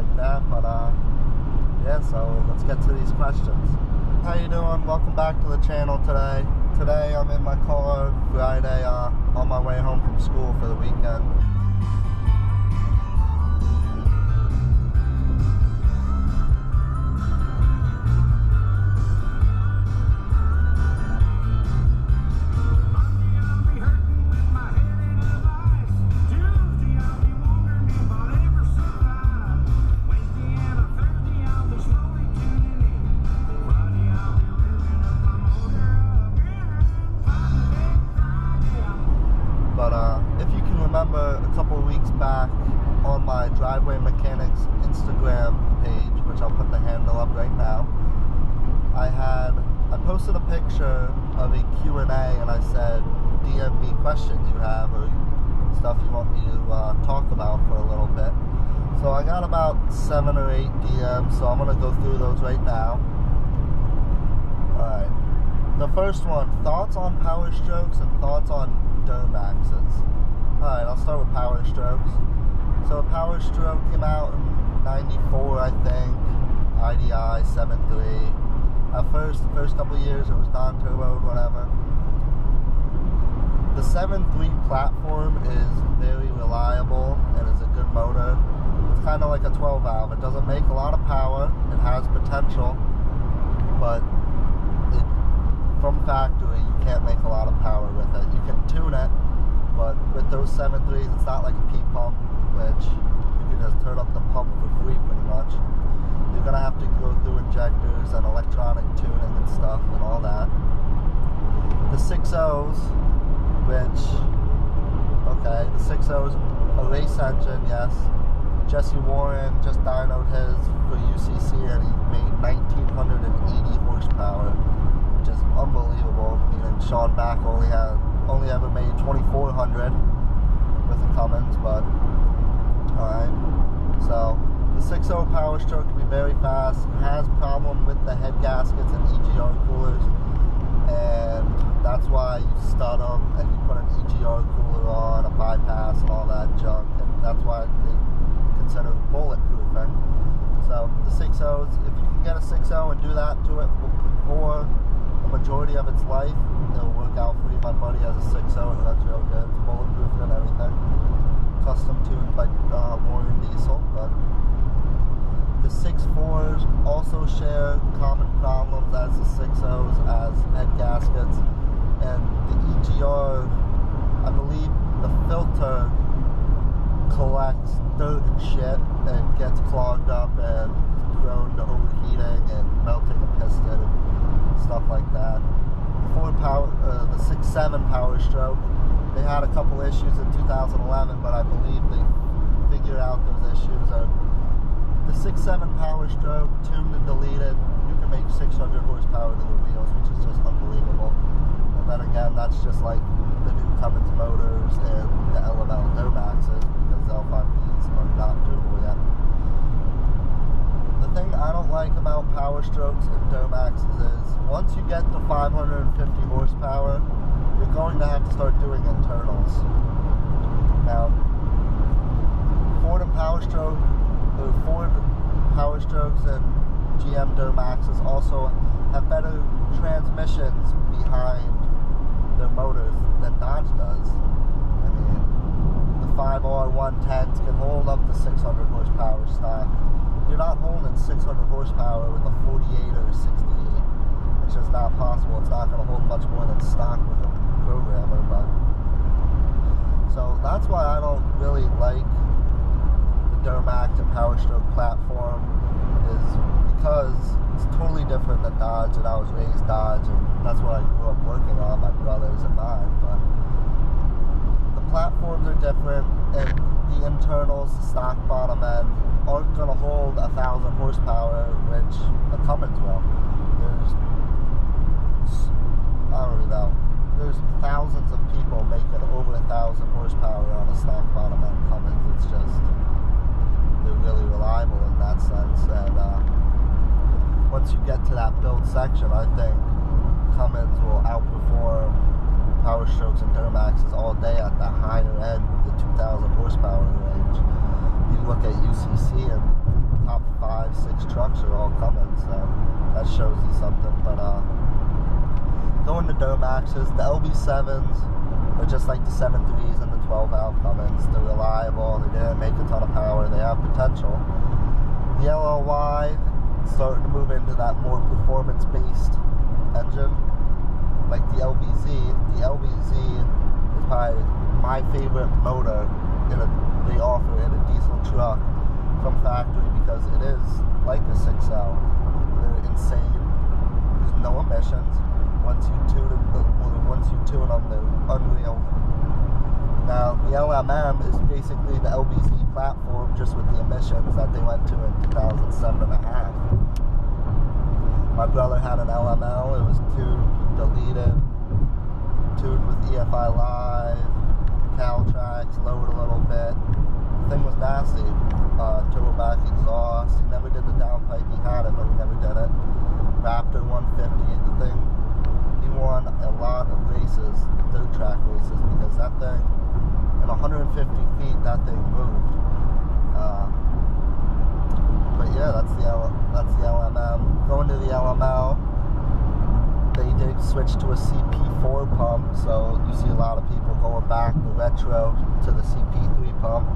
like that. But yeah, so let's get to these questions. How you doing? Welcome back to the channel today. Today I'm in my car Friday on my way home from school for the weekend. Remember a couple of weeks back on my Driveway Mechanics Instagram page, which I'll put the handle up right now, I posted a picture of a Q&A and I said, DM me questions you have or stuff you want me to talk about for a little bit. So I got about 7 or 8 DMs, so I'm going to go through those right now. Alright, the first one, thoughts on Powerstrokes and thoughts on Duramaxs. Alright, I'll start with Powerstrokes. So Powerstroke came out in 94, I think. IDI 7.3. At first, the first couple of years, it was non-turbo, whatever. The 7.3 platform is very reliable and is a good motor. It's kind of like a 12 valve. It doesn't make a lot of power. It has potential, but from factory, you can't make a lot of power with it. You can tune it. But with those 7.3s, it's not like a P pump, which you can just turn up the pump for free pretty much. You're going to have to go through injectors and electronic tuning and stuff and all that. The 6.0s, which, okay, the 6.0s, a race engine, yes. Jesse Warren just dynoed his for UCC and he made 1,980 horsepower, which is unbelievable. Meaning Sean Mack only ever made 2,400 with the Cummins, but alright. So the 6.0 Powerstroke can be very fast. It has problem with the head gaskets and EGR coolers, and that's why you stud them and you put an EGR cooler on, a bypass and all that junk, and that's why they consider bulletproofing. So the 6.0s, if you can get a 6.0 and do that to it for the majority of its life, it'll work out for you. My buddy has a 6.0 and that's real good. It's bulletproof and everything. Custom tuned by Warren Diesel. But the 6.4s also share common problems as the 6.0s, as head gaskets. And the EGR, I believe the filter collects dirt and shit and gets clogged up and prone to overheating and melting a piston and stuff like that. The 6.7 Powerstroke, they had a couple issues in 2011, but I believe they figured out those issues. The 6.7 Powerstroke, tuned and deleted, you can make 600 horsepower to the wheels, which is just unbelievable. And then again, that's just like the new Cummins motors and the LML Duramaxs, because the L5Ps are not turbo yet. The thing I don't like about Powerstrokes and Duramaxs is once you get to 550 horsepower, you're going to have to start doing internals. Now, Ford Powerstrokes and GM Duramaxs also have better transmissions behind their motors than Dodge does. I mean, the 5R 110s can hold up to 600 horsepower stock. You're not holding 600 horsepower with a 48 or a 68. It's just not possible. It's not going to hold much more than stock with a programmer. But so that's why I don't really like the Duramax and Powerstroke platform, is because it's totally different than Dodge, and I was raised Dodge, and that's what I grew up working on, my brothers and mine. But the platforms are different, and the internals, the stock bottom end, aren't going to hold 1,000 horsepower, which a Cummins will. I don't really know. There's thousands of people making over 1,000 horsepower on a stock bottom end Cummins. It's just, they're really reliable in that sense. And once you get to that build section, I think Cummins will outperform Powerstrokes and Duramaxs all day at the higher end, the 2,000 horsepower range. You look at UCC and 6 trucks are all coming, so that shows you something. But going to Duramaxes, the LB7s are just like the 7.3s and the 12-valve Cummins. They're reliable, they didn't make a ton of power, they have potential. The LLY starting to move into that more performance-based engine, like the LBZ. The LBZ is probably my favorite motor they offer in a diesel truck from factory, because it is like a 6L. They're insane. There's no emissions. Once you tune them, they're unreal. Now, the LMM is basically the LBZ platform, just with the emissions that they went to in 2007.5. My brother had an LML. It was tuned, deleted, tuned with EFI Live, Caltrax, lowered a little bit. The thing was nasty. Turbo back exhaust. He never did the downpipe. He had it, but he never did it. Raptor 150. The thing, he won a lot of races, dirt track races, because that thing, at 150 feet, that thing moved. But yeah, that's the LMM. Going to the LML, they did switch to a CP4 pump, so you see a lot of people going back the retro to the CP3 pump.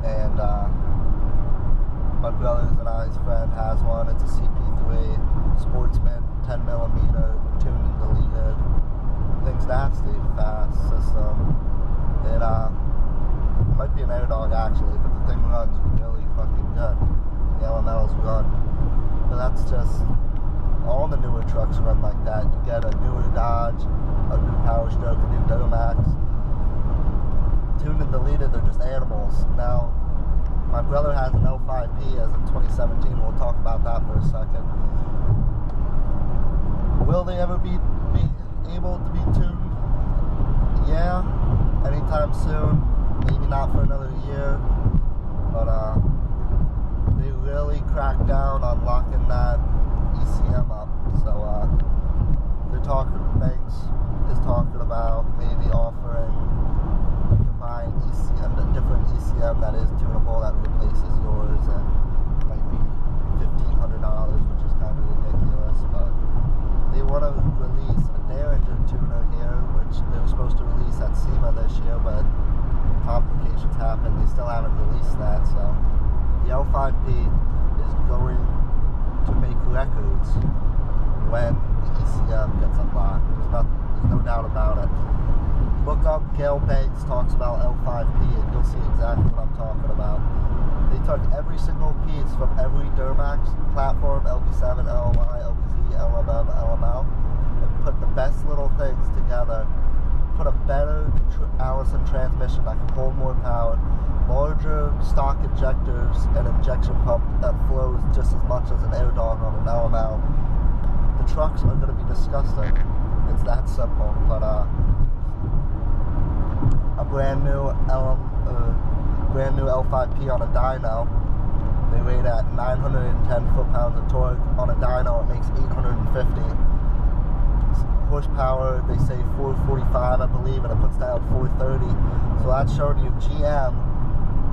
And my brother's and I's friend has one. It's a CP3 Sportsman 10mm tuned and deleted. Thing's nasty, fast system. It might be an air dog actually, but the thing runs really fucking good. The LMLs run. But that's just, all the newer trucks run like that. You get a newer Dodge, a new Powerstroke, a new Duramax. Tuned and deleted, they're just animals. Now, my brother has an L5P as of 2017. We'll talk about that for a second. Will they ever be able to be tuned? Yeah, anytime soon. Maybe not for another year. But they really cracked down on locking that ECM up. So they're talking, Banks is talking about maybe offering a combined ECM, a different ECM that is tunable, that replaces yours, and might be $1,500, which is kind of ridiculous. But they want to release a Derringer tuner here, which they were supposed to release at SEMA this year, but complications happened. They still haven't released that. So the L5P is going to make records when the ECM gets unlocked. There's no doubt about it. Look up Gail Banks talks about L5P and you'll see exactly what I'm talking about. They took every single piece from every Duramax platform, LB7, LLY, LBZ, LMM, LML, and put the best little things together. Put a better Allison transmission that can hold more power, larger stock injectors, and injection pump that flows just as much as an air dog on an LML. The trucks are going to be disgusting. It's that simple. But a brand new L5P on a dyno, they rate at 910 foot-pounds of torque. On a dyno, it makes 850 horsepower. They say 445, I believe, and it puts down 430. So that's showing you GM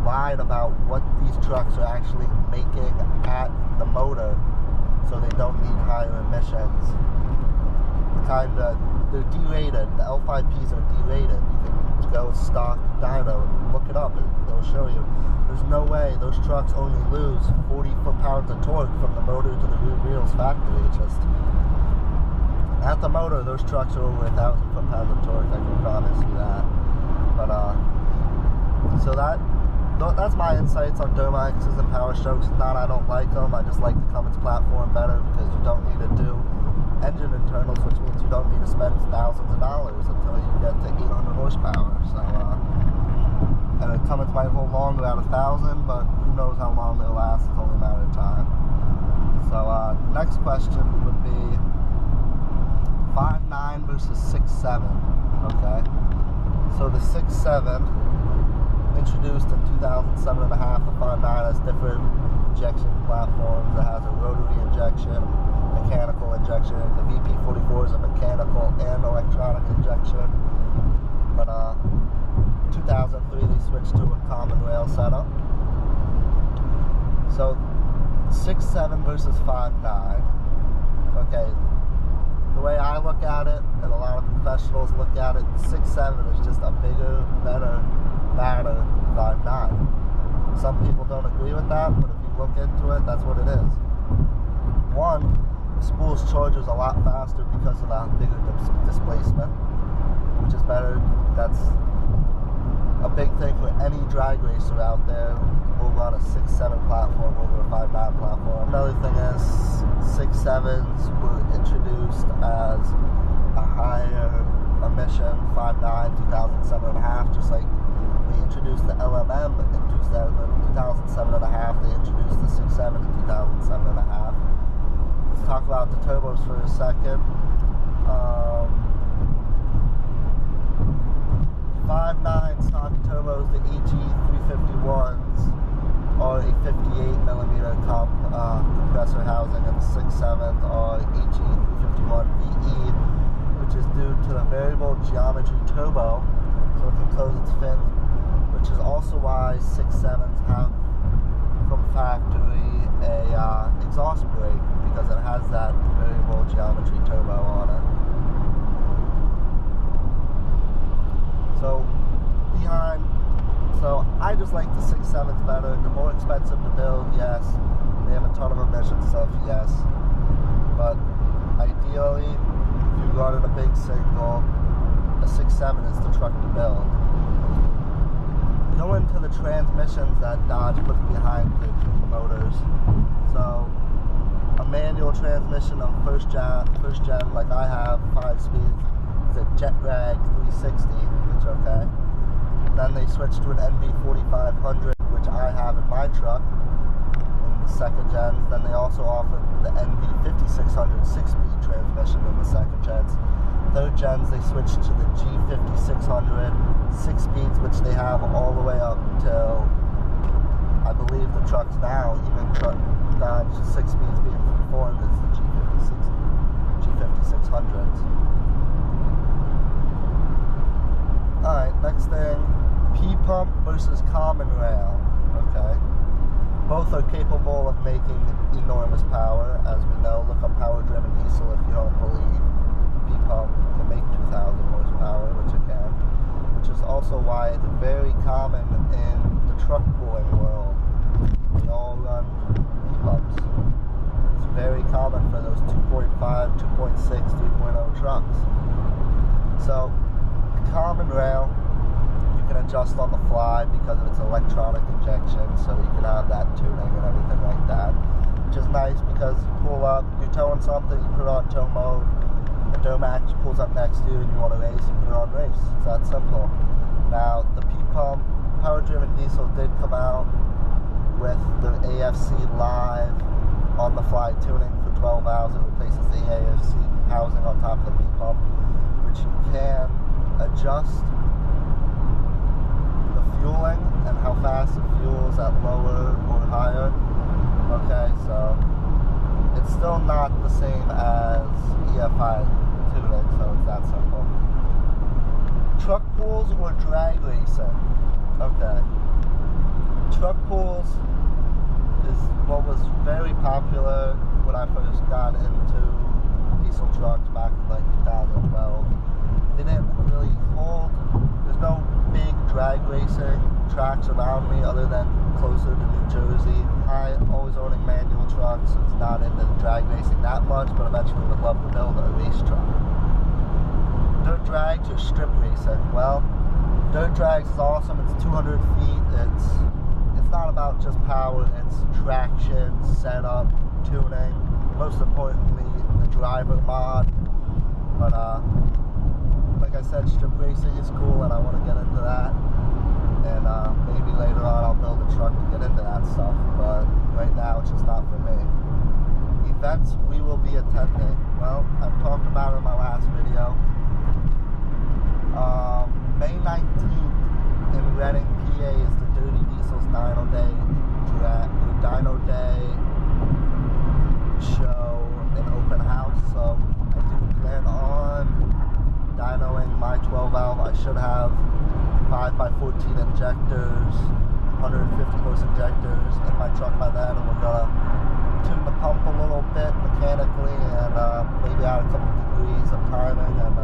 lied about what these trucks are actually making at the motor, so they don't need higher emissions. They're derated. The L5Ps are derated. You can go stock dyno and look it up, and it'll show you. There's no way those trucks only lose 40 foot-pounds of torque from the motor to the rear wheels factory. It's just, at the motor, those trucks are over 1,000 foot-pounds of torque. I can promise you that. But so that's my insights on Duramaxes and Powerstrokes. Not I don't like them. I just like the Cummins platform better, because you don't need to do engine internals, which means you don't need to spend thousands of dollars until you get to 800 horsepower. So, and the Cummins might hold longer at 1,000, but who knows how long they'll last. It's only a matter of time. So, next question would be 5.9 versus 6.7. Okay, so the 6.7 introduced in 2007.5. The 5.9 has different injection platforms. It has a rotary injection, mechanical injection. The VP44 is a mechanical and electronic injection. But 2003 they switched to a common rail setup. So 6.7 versus 5.9. Okay, the way I look at it, and a lot of professionals look at it, 6.7 is just a bigger, better matter than 5.9. Some people don't agree with that, but if you look into it, that's what it is. One, the spool's charges a lot faster because of that bigger displacement, which is better. That's a big thing for any drag racer out there. We'll run a 6.7 platform over a 5.9 platform. Another thing is 6.7s were introduced as a higher emission 5.9, 2007.5, just like they introduced the LMM in 2007.5. They introduced the 6.7 in 2007.5. Let's talk about the turbos for a second. 5.9 stock turbos, the AG351s, are a 58mm compressor housing, and the 6.7s are AG351VE, which is due to the variable geometry turbo, so it can close its fins, which is also why 6.7s have from factory a exhaust brake, because it has that variable geometry turbo on it. So I just like the 6.7s better. They're more expensive to build, yes. They have a ton of emission stuff, yes. But ideally, if you run in a big single, a 6.7 is the truck to build. Go into the transmissions that Dodge put behind the motors. So a manual transmission on first gen, like I have, 5 speeds, is a Jet Drag 360, which okay. Then they switched to an NV4500, which I have in my truck in the second gens. Then they also offered the NV5600 6-speed transmission in the second gens. Third gens, they switched to the G5600 6 speeds, which they have all the way up till, I believe the trucks now, even Dodge 6 speeds being performed as the G5600s. Alright, next thing, P-pump versus common rail. Okay. Both are capable of making enormous power. As we know, look up power-driven diesel if you don't believe. P-pump can make 2,000 horsepower, which it can. Which is also why it's very common in the truck pooling world. They all run P-pumps. It's very common for those 2.5, 2.6, 3.0 trucks. So, common rail, you can adjust on the fly because of its electronic injection, so you can have that tuning and everything like that, which is nice because you pull up, you're towing something, you put it on tow mode, a Duramax pulls up next to you and you want to race, you put it on race. It's that simple. Now, the P-pump power-driven diesel did come out with the AFC Live on-the-fly tuning for 12 hours. It replaces the AFC housing on top of the P-pump, which you can adjust the fueling and how fast it fuels at lower or higher. Okay, so it's still not the same as EFI tuning, so it's that simple. Truck pulls or drag racing? Okay. Truck pulls is what was very popular when I first got into diesel trucks back in like 2012. They didn't really hold, there's no big drag racing tracks around me other than closer to New Jersey. I always owning manual trucks, so it's not into drag racing that much, but eventually would love to build a race truck. Dirt drags or strip racing? Well, dirt drags is awesome, it's 200 feet, it's not about just power, it's traction, setup, tuning, most importantly, the driver mod. But like I said, strip racing is cool and I want to get into that, and maybe later on I'll build a truck to get into that stuff, but right now it's just not for me. Events we will be attending, well, I've talked about it in my last video. May 19th in Reading, PA is the Dirty Diesels Dyno Day show and open house, so I do plan on dynoing my 12 valve. I should have 5x14 injectors, 150 horse injectors in my truck by then, and we're gonna the pump a little bit mechanically and maybe add a couple degrees of timing and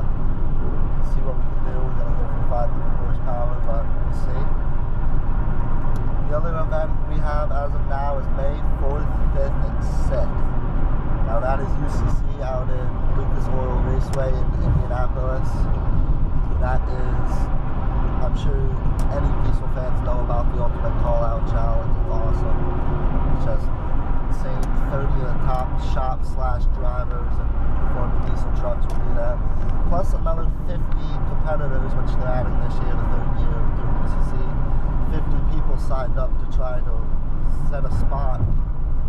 see what we can do. We're going to go for 500 horsepower, but we'll see. The other event we have as of now is May 4th, 5th, and 6th. Now that is UCC out in Lucas Oil Raceway in Indianapolis. That is, I'm sure any diesel fans know about the Ultimate Call-Out Challenge. It's awesome. It's just insane. 30 of the top shop / drivers and performing diesel trucks will be there. Plus another 50 competitors, which they're adding this year, the third year through UCC. 50 people signed up to try to set a spot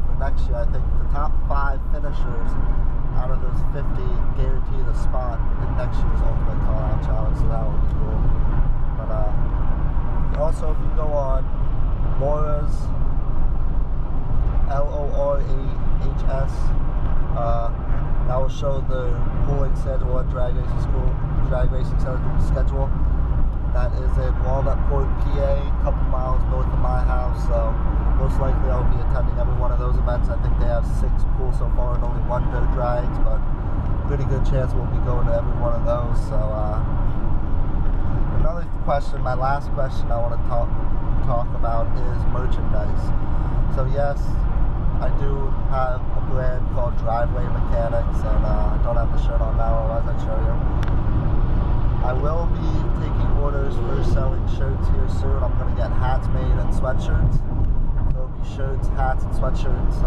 for next year. I think the top 5 finishers out of those 50 guarantee the spot in next year's Ultimate Call-Out Challenge, so that will be cool. But also, if you go on Laura's, LORAHS, that will show the pooling schedule at drag racing schedule. That is in Walnutport, PA, a couple miles north of my house, so most likely I'll be attending every one of those events. I think they have 6 pools so far and only 1 dirt drags, but pretty good chance we'll be going to every one of those. So another question, my last question I want to talk about is merchandise. So yes, I do have a brand called Driveway Mechanics, and I don't have the shirt on now, otherwise I'd show you. I will be taking orders for selling shirts here soon. I'm going to get hats made and sweatshirts. There'll be shirts, hats, and sweatshirts.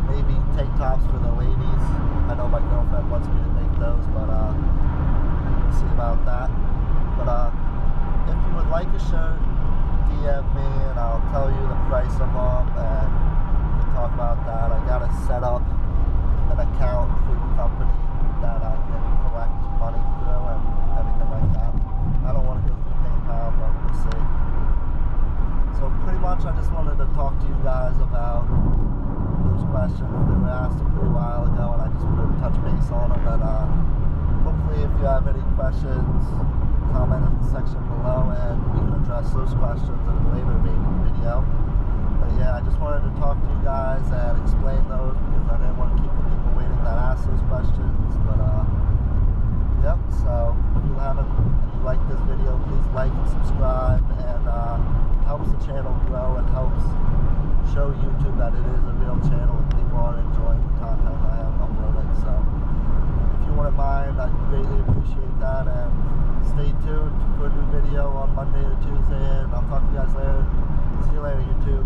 Maybe tank tops for the ladies. I know my girlfriend wants me to make those, but we'll see about that. But if you would like a shirt, DM me and I'll tell you the price of them and we can talk about that. I got to set up an account through the company that I can collect money through and everything like that. I don't want to go through PayPal, but we'll see. So pretty much I just wanted to talk to you guys about those questions that were asked a pretty while ago, and I just wanted to touch base on them. And hopefully if you have any questions, comment in the section below and we can address those questions in a later video. But yeah, I just wanted to talk to you guys and explain those because I didn't want to keep the people waiting that asked those questions. But yep, so if you haven't and you like this video, please like and subscribe, and it helps the channel grow and helps show YouTube that it is a real channel and people are enjoying the content I am uploading. So if you wouldn't mind, I'd greatly appreciate that, and stay tuned for a new video on Monday or Tuesday, and I'll talk to you guys later. See you later, YouTube.